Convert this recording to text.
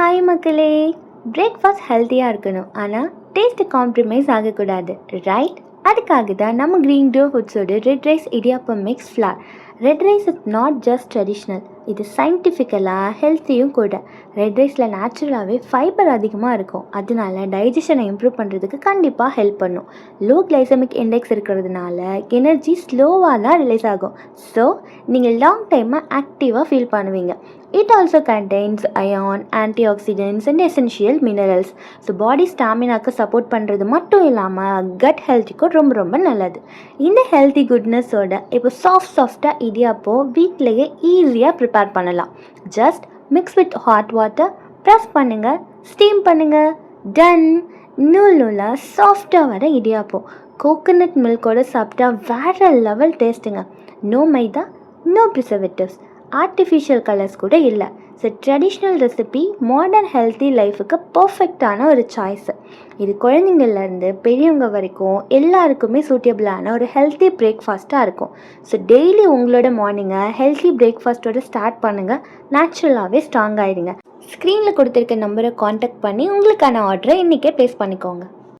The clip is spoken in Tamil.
ஹாய் மக்களே. பிரேக்ஃபாஸ்ட் ஹெல்த்தியாக இருக்கணும், ஆனால் டேஸ்ட்டு காம்ப்ரமைஸ் ஆகக்கூடாது, ரைட்? அதுக்காக தான் நம்ம க்ரீன் டோ ஃபுட்ஸோட red rice idiyappam mix flour. Red rice is not just traditional, இது சயின்டிஃபிக்கலாக ஹெல்த்தியும் கூட. ரெட் ரைஸில் நேச்சுரலாகவே ஃபைபர் அதிகமாக இருக்கும், அதனால டைஜஷனை இம்ப்ரூவ் பண்ணுறதுக்கு கண்டிப்பாக ஹெல்ப் பண்ணும். லோ கிளைசமிக் இண்டெக்ஸ் இருக்கிறதுனால எனர்ஜி ஸ்லோவாக தான் ரிலீஸ் ஆகும். ஸோ நீங்கள் லாங் டைமாக ஆக்டிவாக ஃபீல் பண்ணுவீங்க. It also contains iron, antioxidants and essential minerals. So body ஸ்டாமினாக்கு சப்போர்ட் பண்ணுறது மட்டும் இல்லாமல் கட் ஹெல்த்துக்கும் ரொம்ப ரொம்ப நல்லது. இந்த ஹெல்த்தி குட்னஸோட இப்போ சாஃப்டாக இடியாப்போ வீட்டிலையே ஈஸியாக ப்ரிப்பேர் பண்ணலாம். Just mix with hot water, press பண்ணுங்கள், ஸ்டீம் பண்ணுங்கள், டன். நூலாக சாஃப்டாக வர இடியாப்போ கோகோனட் மில்கோட சாப்பிட்டா வேறு லெவல் டேஸ்ட்டுங்க. நோ மைதா, நோ ப்ரிசர்வேட்டிவ்ஸ், ஆர்டிஃபிஷியல் கலர்ஸ் கூட இல்லை. So traditional recipe modern healthy லைஃபுக்கு பர்ஃபெக்டான ஒரு சாய்ஸு. இது குழந்தைங்கள்லேருந்து பெரியவங்க வரைக்கும் எல்லாருக்குமே சூட்டபிளான ஒரு ஹெல்த்தி பிரேக்ஃபாஸ்ட்டாக இருக்கும். ஸோ டெய்லி உங்களோட மார்னிங்கை ஹெல்த்தி பிரேக்ஃபாஸ்ட்டோட ஸ்டார்ட் பண்ணுங்கள். நேச்சுரலாகவே ஸ்ட்ராங் ஆகிடுங்க. ஸ்க்ரீனில் கொடுத்துருக்க நம்பரை காண்டாக்ட் பண்ணி உங்களுக்கான ஆர்டரை இன்றைக்கே ப்ளேஸ் பண்ணிக்கோங்க.